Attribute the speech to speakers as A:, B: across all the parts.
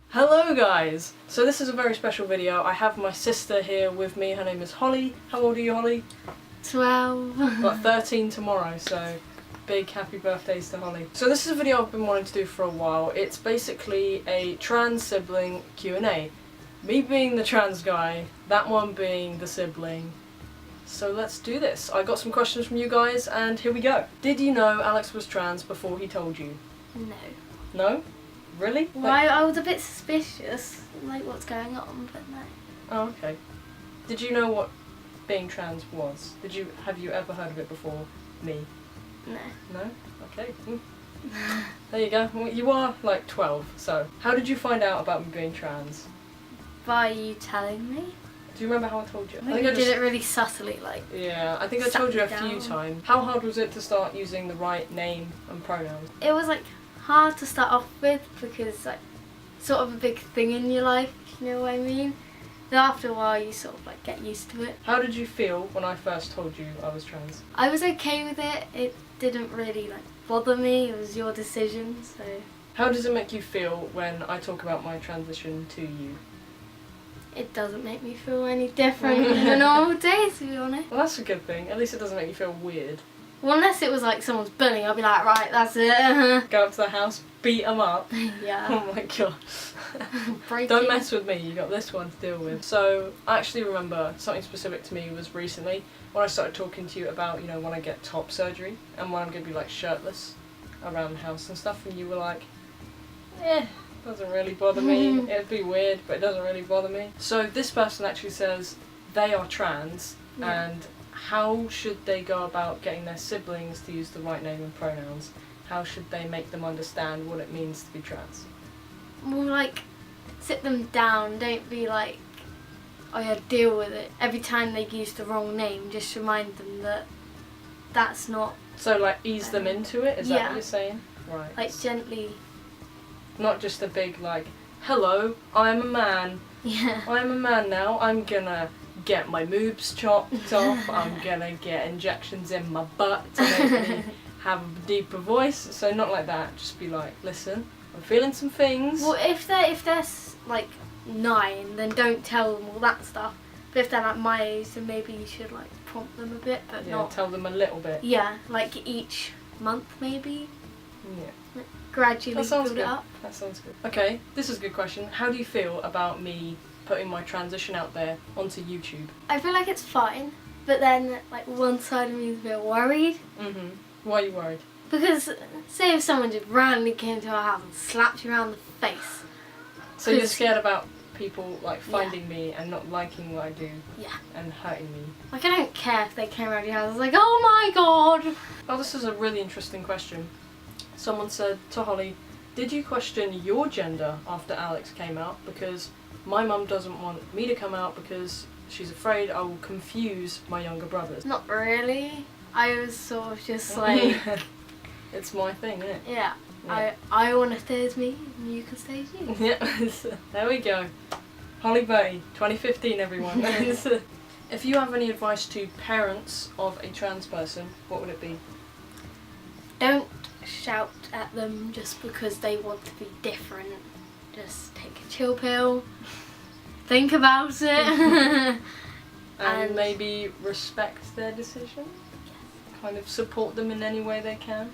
A: Hello guys! So this is a very special video. I have my sister here with me. Her name is Holly. How old are you, Holly?
B: 12.
A: Got 13 tomorrow, so big happy birthdays to Holly. So this is a video I've been wanting to do for a while. It's basically a trans sibling Q&A. Me being the trans guy, that one being the sibling. So let's do this. I got some questions from you guys and here we go. Did you know Alex was trans before he told you?
B: No.
A: No? Really?
B: Well, I was a bit suspicious, like what's going on, but no.
A: Oh, okay. Did you know what being trans was? Have you ever heard of it before me?
B: No.
A: No? Okay. There you go. Well, you are like 12, so. How did you find out about me being trans?
B: By you telling me?
A: Do you remember how I told you?
B: I think I did it really subtly, like.
A: Yeah, I think I told you a few times. How hard was it to start using the right name and pronouns?
B: It was like hard to start off with because like sort of a big thing in your life, you know what I mean? Then after a while you sort of like get used to it.
A: How did you feel when I first told you I was trans?
B: I was okay with it. It didn't really like bother me. It was your decision, so.
A: How does it make you feel when I talk about my transition to you?
B: It doesn't make me feel any different than a normal day, to be honest.
A: Well, that's a good thing. At least it doesn't make you feel weird.
B: Well, unless it was like someone's bullying, I'd be like, right, that's it.
A: Go up to the house, beat them up.
B: Yeah.
A: Oh my god. Don't mess with me, you got this one to deal with. So, I actually remember something specific to me was recently when I started talking to you about, when I get top surgery and when I'm going to be like shirtless around the house and stuff, and you were like, doesn't really bother me. It'd be weird, but it doesn't really bother me. So this person actually says they are trans, and how should they go about getting their siblings to use the right name and pronouns? How should they make them understand what it means to be trans?
B: Well, like, sit them down. Don't be like, oh yeah, deal with it. Every time they use the wrong name, just remind them that that's not.
A: So like ease them into it, is that what you're saying? Right.
B: Like gently.
A: Not just a big like, hello, I'm a man.
B: Yeah.
A: I'm a man now, I'm gonna get my moobs chopped off, I'm gonna get injections in my butt to make me have a deeper voice. So not like that, just be like, listen, I'm feeling some things.
B: Well, if they're like 9, then don't tell them all that stuff. But if they're like my age, then maybe you should like prompt them a bit, but not.
A: Tell them a little bit.
B: Yeah, like each month maybe.
A: Yeah.
B: Like, gradually build it up.
A: That sounds good. Okay, this is a good question. How do you feel about me putting my transition out there onto YouTube?
B: I feel like it's fine, but then like one side of me is a bit worried.
A: Why are you worried?
B: Because say if someone just randomly came to our house and slapped you around the face.
A: So you're scared about people like finding me and not liking what I do and hurting me?
B: Like I don't care if they came around your house. It's like, oh my god.
A: Oh, this is a really interesting question. Someone said to Holly, did you question your gender after Alex came out? Because my mum doesn't want me to come out because she's afraid I will confuse my younger brothers.
B: Not really. I was sort of just like...
A: It's my thing, isn't it?
B: Yeah. I want to stay as me and you can stay as you.
A: Yeah, there we go. Holly Bay, 2015 everyone. If you have any advice to parents of a trans person, what would it be?
B: Don't shout at them just because they want to be different. Just take a chill pill, think about it.
A: and maybe respect their decision?
B: Yes.
A: Kind of support them in any way they can?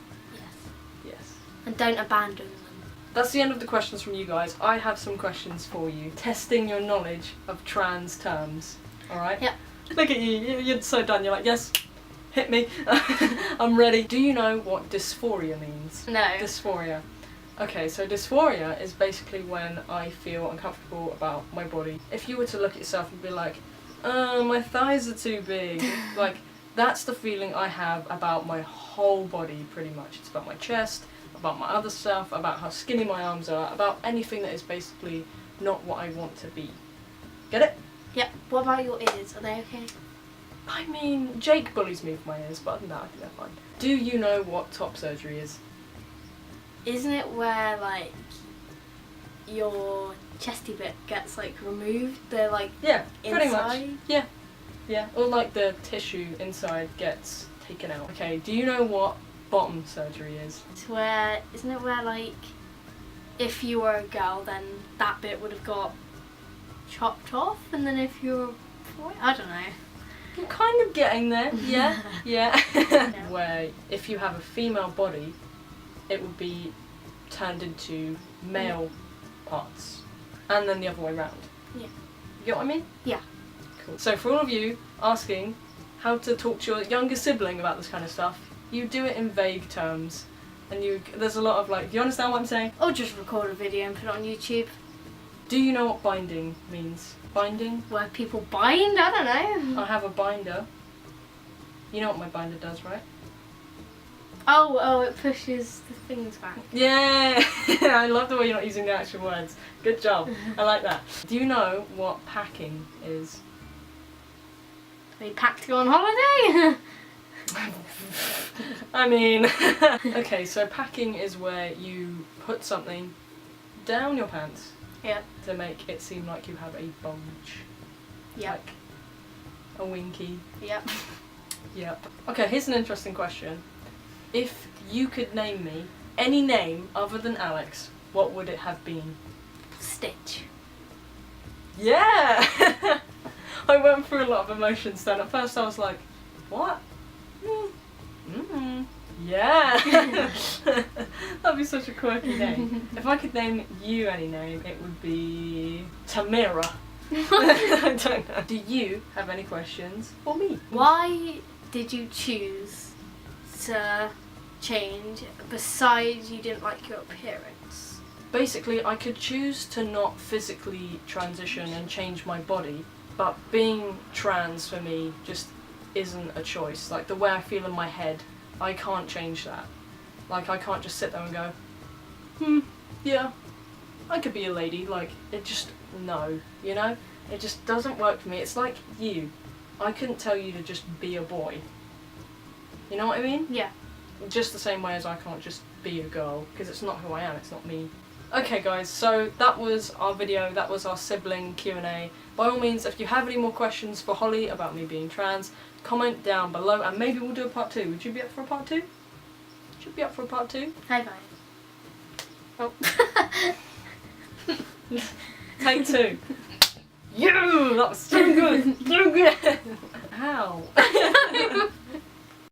A: Yes. And
B: don't abandon them.
A: That's the end of the questions from you guys. I have some questions for you. Testing your knowledge of trans terms. Alright?
B: Yep.
A: Look at you, you're so done. You're like, yes, hit me. I'm ready. Do you know what dysphoria means?
B: No.
A: Dysphoria. Okay, so dysphoria is basically when I feel uncomfortable about my body. If you were to look at yourself and be like, my thighs are too big. Like, that's the feeling I have about my whole body, pretty much. It's about my chest, about my other stuff, about how skinny my arms are, about anything that is basically not what I want to be. Get it?
B: Yep. What about your ears? Are they okay?
A: I mean, Jake bullies me for my ears, but other than that, I think they're fine. Do you know what top surgery is?
B: Isn't it where, like, your chesty bit gets, like, removed? They're, like,
A: pretty
B: inside?
A: much. Yeah. Or, like, the tissue inside gets taken out. Okay, do you know what bottom surgery is?
B: It's where, isn't it where, like, if you were a girl, then that bit would have got chopped off, and then if you were a boy, I don't know.
A: You're kind of getting there, yeah, yeah. Where if you have a female body, it would be turned into male parts, and then the other way around.
B: Yeah.
A: You get what I mean?
B: Yeah.
A: Cool. So for all of you asking how to talk to your younger sibling about this kind of stuff, you do it in vague terms, and there's a lot of like, do you understand what I'm saying?
B: Or just record a video and put it on YouTube.
A: Do you know what binding means? Binding?
B: Where people bind? I don't know.
A: I have a binder. You know what my binder does, right?
B: Oh, it pushes the things back.
A: Yeah! I love the way you're not using the actual words. Good job. I like that. Do you know what packing is?
B: We packed to go on holiday?
A: I mean... Okay, so packing is where you put something down your pants.
B: Yeah.
A: To make it seem like you have a bulge.
B: Yep.
A: Like a winky.
B: Yep.
A: Yep. Okay, here's an interesting question. If you could name me any name other than Alex, what would it have been?
B: Stitch.
A: Yeah! I went through a lot of emotions then. At first I was like, what? Yeah! That'd be such a quirky name. If I could name you any name, it would be Tamira. I don't know. Do you have any questions for me?
B: Why did you choose to change besides you didn't like your appearance?
A: Basically, I could choose to not physically transition and change my body, but being trans for me just isn't a choice. Like, the way I feel in my head, I can't change that. Like, I can't just sit there and go, yeah, I could be a lady. Like, it just, no, you know? It just doesn't work for me. It's like you. I couldn't tell you to just be a boy. You know what I mean?
B: Yeah.
A: Just the same way as I can't just be a girl, because it's not who I am, it's not me. Okay guys, so that was our video, that was our sibling Q&A. By all means, if you have any more questions for Holly about me being trans, comment down below and maybe we'll do a part 2. Would you be up for a part 2? Should you be up for a part 2?
B: High five.
A: Oh. Take 2. You! That was so good! So good! Ow!